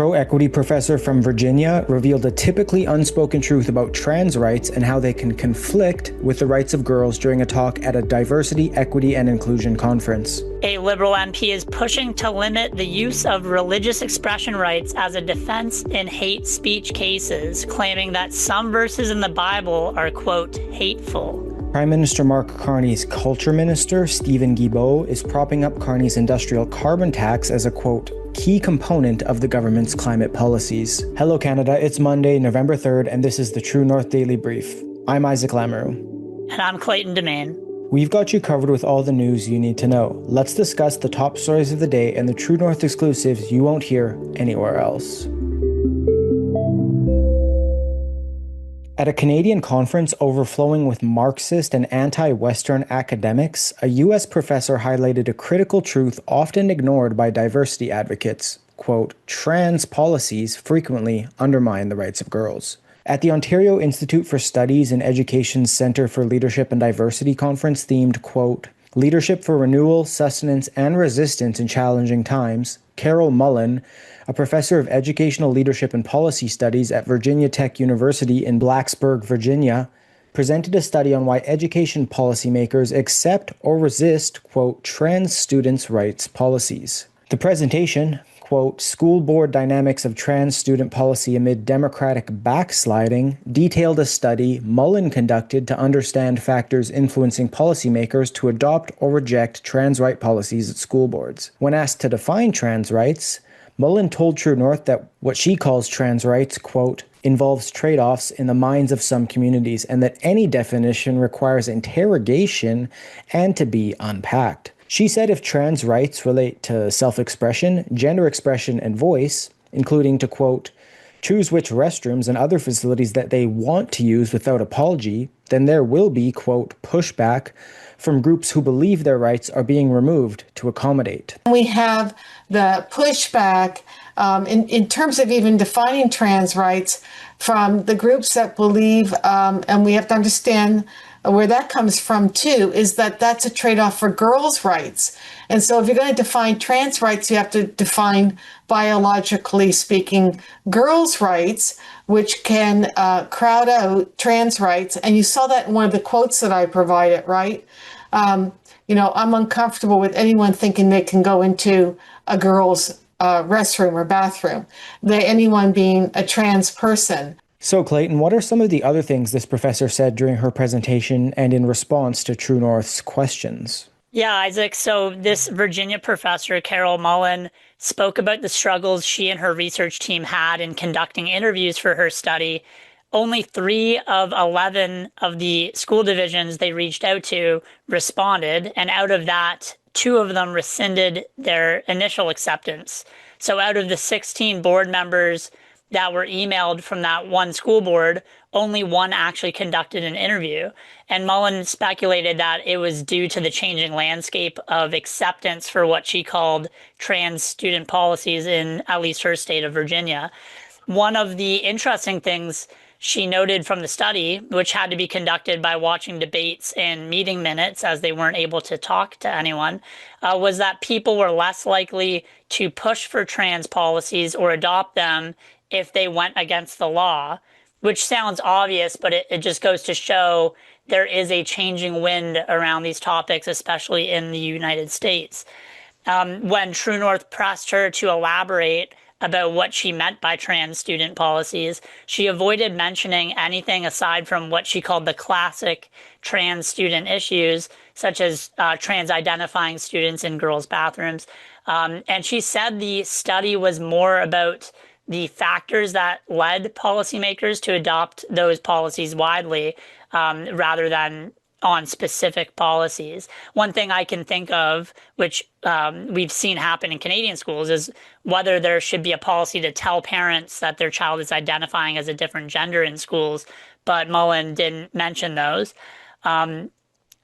pro-equity professor from Virginia revealed a typically unspoken truth about trans rights and how they can conflict with the rights of girls during a talk at a diversity, equity, and inclusion conference. A Liberal MP is pushing to limit the use of religious expression rights as a defense in hate speech cases, claiming that some verses in the Bible are, quote, hateful. Prime Minister Mark Carney's culture minister, Steven Guilbeault, is propping up Carney's industrial carbon tax as a, quote, key component of the government's climate policies. Hello Canada, it's Monday, November 3rd, and this is the True North Daily Brief. I'm Isaac Lamoureux. And I'm Clayton DeMaine. We've got you covered with all the news you need to know. Let's discuss the top stories of the day and the True North exclusives you won't hear anywhere else. At a Canadian conference overflowing with Marxist and anti-Western academics, a U.S. professor highlighted a critical truth often ignored by diversity advocates. Quote, trans policies frequently undermine the rights of girls. At the Ontario Institute for Studies and Education's Centre for Leadership and Diversity conference themed, quote, Leadership for Renewal, Sustenance, and Resistance in Challenging Times, Carol Mullen, a professor of educational leadership and policy studies at Virginia Tech University in Blacksburg, Virginia, presented a study on why education policymakers accept or resist, quote, trans students' rights policies. The presentation, quote, School Board Dynamics of Trans Student Policy Amid Democratic Backsliding, detailed a study Mullen conducted to understand factors influencing policymakers to adopt or reject trans right policies at school boards. When asked to define trans rights, Mullen told True North that what she calls trans rights, quote, involves trade-offs in the minds of some communities and that any definition requires interrogation and to be unpacked. She said if trans rights relate to self-expression, gender expression, and voice, including to, quote, choose which restrooms and other facilities that they want to use without apology, then there will be, quote, pushback from groups who believe their rights are being removed to accommodate. We have the pushback in terms of even defining trans rights from the groups that believe, and we have to understand where that comes from too, is that that's a trade-off for girls' rights. And so if you're going to define trans rights, you have to define, biologically speaking, girls' rights, which can crowd out trans rights. And you saw that in one of the quotes that I provided, right? I'm uncomfortable with anyone thinking they can go into a girl's restroom or bathroom, anyone being a trans person. So Clayton, what are some of the other things this professor said during her presentation and in response to True North's questions? Yeah, Isaac. So this Virginia professor, Carol Mullen, spoke about the struggles she and her research team had in conducting interviews for her study. Only 3 of 11 of the school divisions they reached out to responded, and out of that, 2 of them rescinded their initial acceptance. So out of the 16 board members that were emailed from that one school board, only 1 actually conducted an interview. And Mullen speculated that it was due to the changing landscape of acceptance for what she called trans student policies in at least her state of Virginia. One of the interesting things she noted from the study, which had to be conducted by watching debates and meeting minutes as they weren't able to talk to anyone, was that people were less likely to push for trans policies or adopt them if they went against the law, which sounds obvious, but it just goes to show there is a changing wind around these topics, especially in the United States. When True North pressed her to elaborate about what she meant by trans student policies, she avoided mentioning anything aside from what she called the classic trans student issues, such as trans identifying students in girls' bathrooms. And she said the study was more about the factors that led policymakers to adopt those policies widely, rather than on specific policies. One thing I can think of, which we've seen happen in Canadian schools, is whether there should be a policy to tell parents that their child is identifying as a different gender in schools, but Mullen didn't mention those. And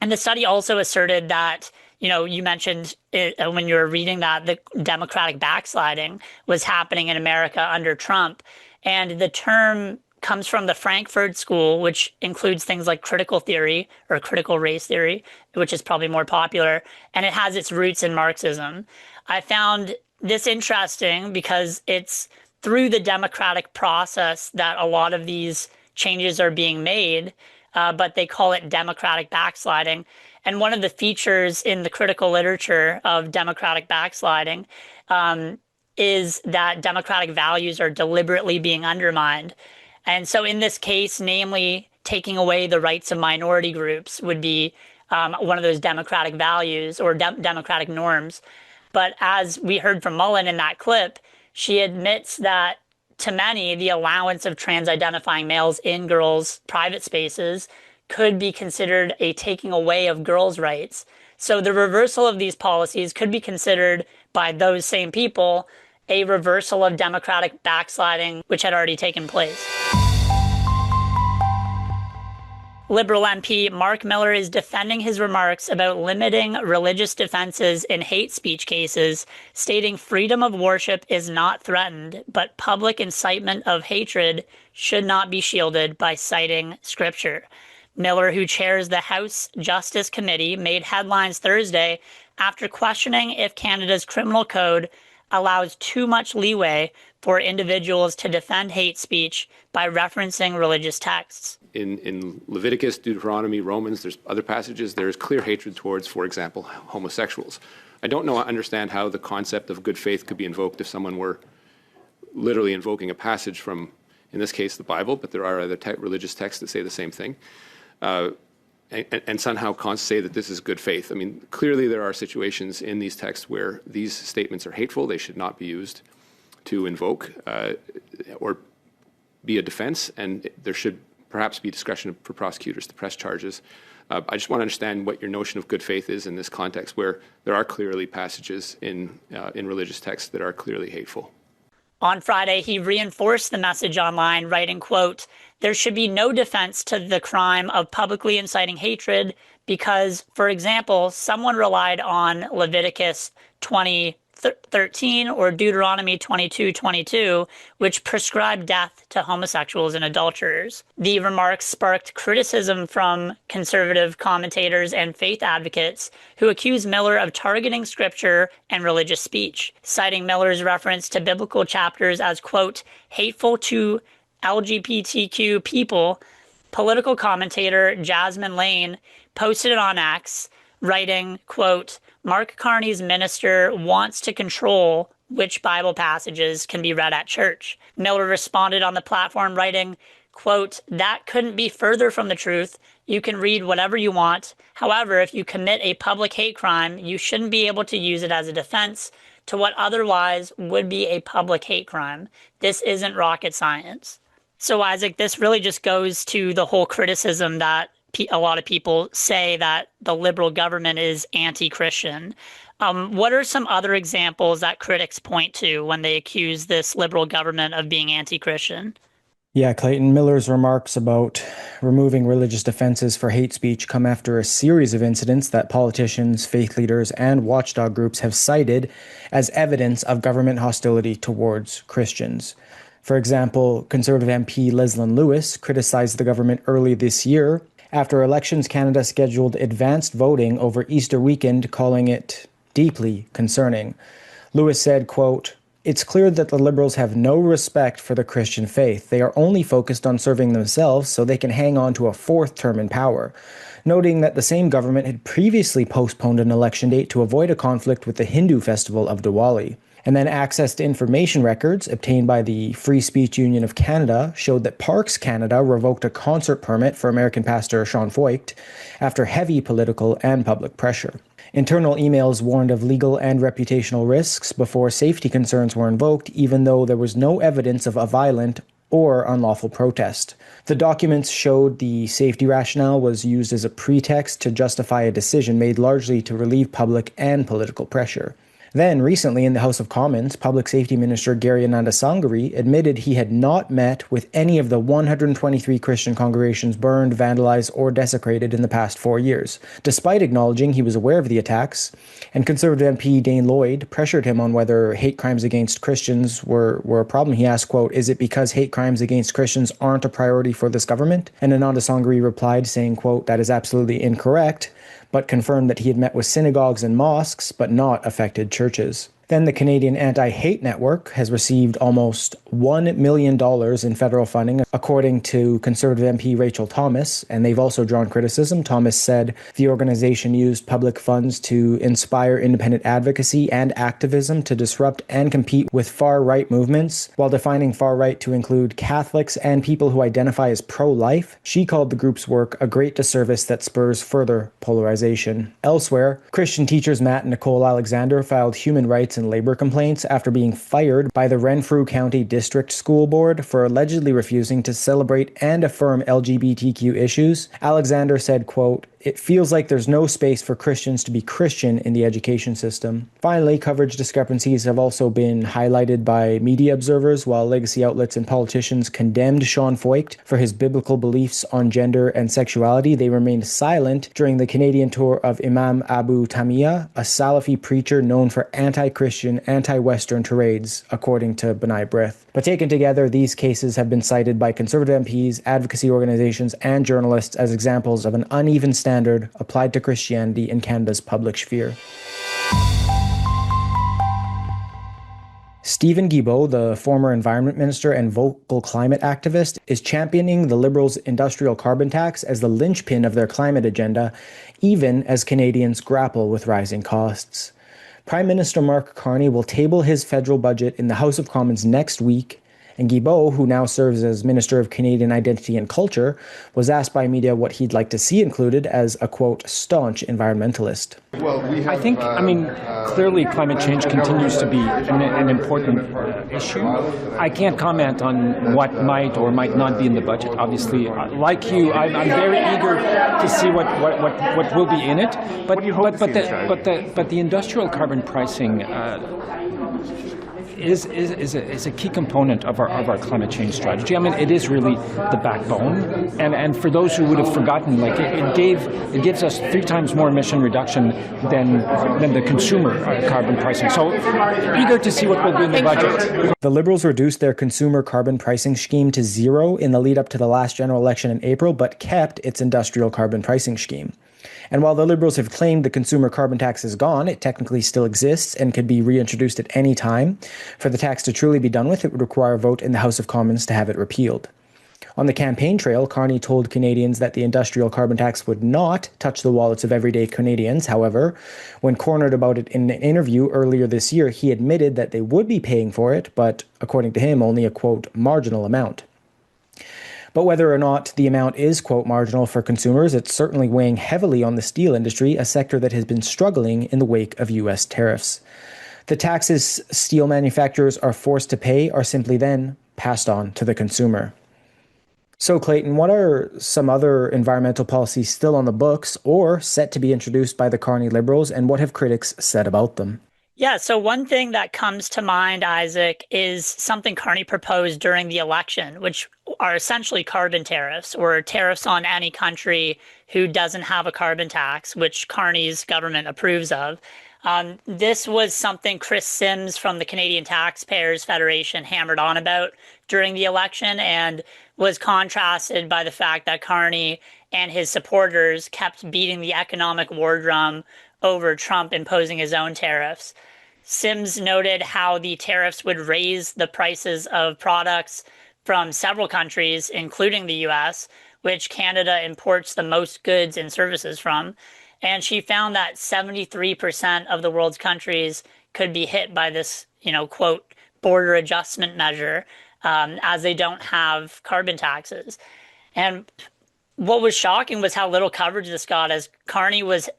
the study also asserted that, you mentioned it, when you were reading that the Democratic backsliding was happening in America under Trump. And the term comes from the Frankfurt School, which includes things like critical theory or critical race theory, which is probably more popular, and it has its roots in Marxism. I found this interesting because it's through the democratic process that a lot of these changes are being made, but they call it democratic backsliding. And one of the features in the critical literature of democratic backsliding is that democratic values are deliberately being undermined. And so in this case, namely, taking away the rights of minority groups would be one of those democratic values or democratic norms. But as we heard from Mullen in that clip, she admits that to many, the allowance of trans-identifying males in girls' private spaces could be considered a taking away of girls' rights. So the reversal of these policies could be considered by those same people a reversal of democratic backsliding, which had already taken place. Liberal MP Mark Miller is defending his remarks about limiting religious defenses in hate speech cases, stating freedom of worship is not threatened, but public incitement of hatred should not be shielded by citing scripture. Miller, who chairs the House Justice Committee, made headlines Thursday after questioning if Canada's criminal code allows too much leeway for individuals to defend hate speech by referencing religious texts. In Leviticus, Deuteronomy, Romans, there's other passages, there is clear hatred towards, for example, homosexuals. I don't understand how the concept of good faith could be invoked if someone were literally invoking a passage from, in this case, the Bible, but there are other religious texts that say the same thing, and somehow say that this is good faith. I mean, clearly there are situations in these texts where these statements are hateful. They should not be used to invoke or be a defense, and there should perhaps be discretion for prosecutors to press charges. I just want to understand what your notion of good faith is in this context where there are clearly passages in religious texts that are clearly hateful. On Friday, he reinforced the message online, writing, quote, "There should be no defense to the crime of publicly inciting hatred because, for example, someone relied on Leviticus 20:13 or Deuteronomy 22:22, which prescribe death to homosexuals and adulterers." The remarks sparked criticism from conservative commentators and faith advocates who accused Miller of targeting scripture and religious speech, citing Miller's reference to biblical chapters as, quote, hateful to LGBTQ people. Political commentator Jasmine Lane posted it on X, writing, quote, Mark Carney's minister wants to control which Bible passages can be read at church. Miller responded on the platform writing, quote, that couldn't be further from the truth. You can read whatever you want. However, if you commit a public hate crime, you shouldn't be able to use it as a defense to what otherwise would be a public hate crime. This isn't rocket science. So, Isaac, this really just goes to the whole criticism that a lot of people say that the Liberal government is anti-Christian. What are some other examples that critics point to when they accuse this Liberal government of being anti-Christian? Yeah, Clayton, Miller's remarks about removing religious defenses for hate speech come after a series of incidents that politicians, faith leaders, and watchdog groups have cited as evidence of government hostility towards Christians. For example, Conservative MP Leslyn Lewis criticized the government early this year after Elections Canada scheduled advanced voting over Easter weekend, calling it deeply concerning. Lewis said, quote, it's clear that the Liberals have no respect for the Christian faith. They are only focused on serving themselves so they can hang on to a fourth term in power, noting that the same government had previously postponed an election date to avoid a conflict with the Hindu festival of Diwali. And then access to information records obtained by the Free Speech Union of Canada showed that Parks Canada revoked a concert permit for American pastor Sean Foyt after heavy political and public pressure. Internal emails warned of legal and reputational risks before safety concerns were invoked, even though there was no evidence of a violent or unlawful protest. The documents showed the safety rationale was used as a pretext to justify a decision made largely to relieve public and political pressure. Then, recently in the House of Commons, Public Safety Minister Gary Anandasangari admitted he had not met with any of the 123 Christian congregations burned, vandalized, or desecrated in the past 4 years, despite acknowledging he was aware of the attacks. And Conservative MP Dane Lloyd pressured him on whether hate crimes against Christians were a problem. He asked, quote, is it because hate crimes against Christians aren't a priority for this government? And Anandasangari replied, saying, quote, that is absolutely incorrect, but confirmed that he had met with synagogues and mosques, but not affected churches. Then the Canadian Anti-Hate Network has received almost $1 million in federal funding, according to Conservative MP Rachel Thomas, and they've also drawn criticism. Thomas said the organization used public funds to inspire independent advocacy and activism to disrupt and compete with far-right movements, while defining far-right to include Catholics and people who identify as pro-life. She called the group's work a great disservice that spurs further polarization. Elsewhere, Christian teachers Matt and Nicole Alexander filed human rights and labor complaints after being fired by the Renfrew County District School Board for allegedly refusing to celebrate and affirm LGBTQ issues. Alexander said, quote, "It feels like there's no space for Christians to be Christian in the education system." Finally, coverage discrepancies have also been highlighted by media observers, while legacy outlets and politicians condemned Sean Feucht for his biblical beliefs on gender and sexuality. They remained silent during the Canadian tour of Imam Abu Tamia, a Salafi preacher known for anti-Christian, anti-Western tirades, according to B'nai B'rith. But taken together, these cases have been cited by Conservative MPs, advocacy organizations, and journalists as examples of an uneven standard applied to Christianity in Canada's public sphere. Steven Guilbeault, the former environment minister and vocal climate activist, is championing the Liberals' industrial carbon tax as the linchpin of their climate agenda, even as Canadians grapple with rising costs. Prime Minister Mark Carney will table his federal budget in the House of Commons next week, and Guilbeault, who now serves as Minister of Canadian Identity and Culture, was asked by media what he'd like to see included as a, quote, staunch environmentalist. I think, clearly climate change continues to be an important issue. I can't comment on what might or might not be in the budget. Obviously, like you, I'm very eager to see what will be in it. But the industrial carbon pricing is a key component of our climate change strategy. It is really the backbone. And for those who would have forgotten, it gives us 3 times more emission reduction than the consumer carbon pricing. So eager to see what will be in the budget. The Liberals reduced their consumer carbon pricing scheme to zero in the lead up to the last general election in April, but kept its industrial carbon pricing scheme. And while the Liberals have claimed the consumer carbon tax is gone, it technically still exists and could be reintroduced at any time. For the tax to truly be done with, it would require a vote in the House of Commons to have it repealed. On the campaign trail, Carney told Canadians that the industrial carbon tax would not touch the wallets of everyday Canadians. However, when cornered about it in an interview earlier this year, he admitted that they would be paying for it, but according to him, only a, quote, marginal amount. But whether or not the amount is, quote, marginal for consumers, it's certainly weighing heavily on the steel industry, a sector that has been struggling in the wake of U.S. tariffs. The taxes steel manufacturers are forced to pay are simply then passed on to the consumer. So, Clayton, what are some other environmental policies still on the books or set to be introduced by the Carney Liberals, and what have critics said about them? Yeah, so one thing that comes to mind, Isaac, is something Carney proposed during the election, which are essentially carbon tariffs or tariffs on any country who doesn't have a carbon tax, which Carney's government approves of. This was something Chris Sims from the Canadian Taxpayers Federation hammered on about during the election and was contrasted by the fact that Carney and his supporters kept beating the economic war drum over Trump imposing his own tariffs. Sims noted how the tariffs would raise the prices of products from several countries, including the US, which Canada imports the most goods and services from. And she found that 73% of the world's countries could be hit by this, quote, border adjustment measure, as they don't have carbon taxes. And what was shocking was how little coverage this got, as Carney was,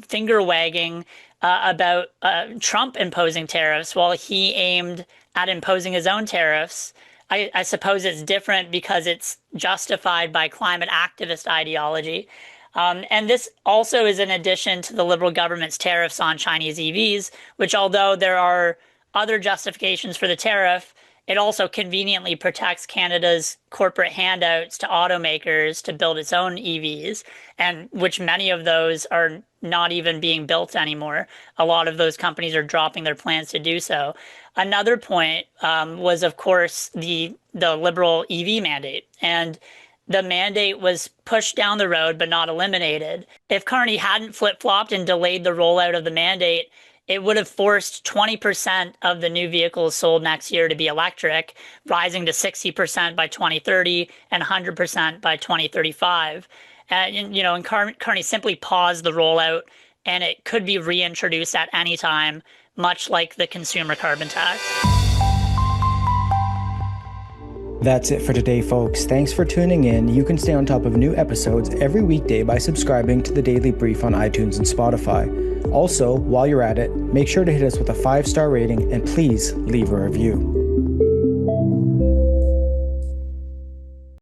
finger wagging about Trump imposing tariffs while he aimed at imposing his own tariffs. I suppose it's different because it's justified by climate activist ideology. And this also is in addition to the Liberal government's tariffs on Chinese EVs, which, although there are other justifications for the tariff, it also conveniently protects Canada's corporate handouts to automakers to build its own EVs, and which many of those are not even being built anymore. A lot of those companies are dropping their plans to do so. Another point was, of course, the Liberal EV mandate. And the mandate was pushed down the road, but not eliminated. If Carney hadn't flip-flopped and delayed the rollout of the mandate, it would have forced 20% of the new vehicles sold next year to be electric, rising to 60% by 2030 and 100% by 2035. And Carney simply paused the rollout, and it could be reintroduced at any time, much like the consumer carbon tax. That's it for today, folks. Thanks for tuning in. You can stay on top of new episodes every weekday by subscribing to the Daily Brief on iTunes and Spotify. Also, while you're at it, make sure to hit us with a 5-star rating and please leave a review.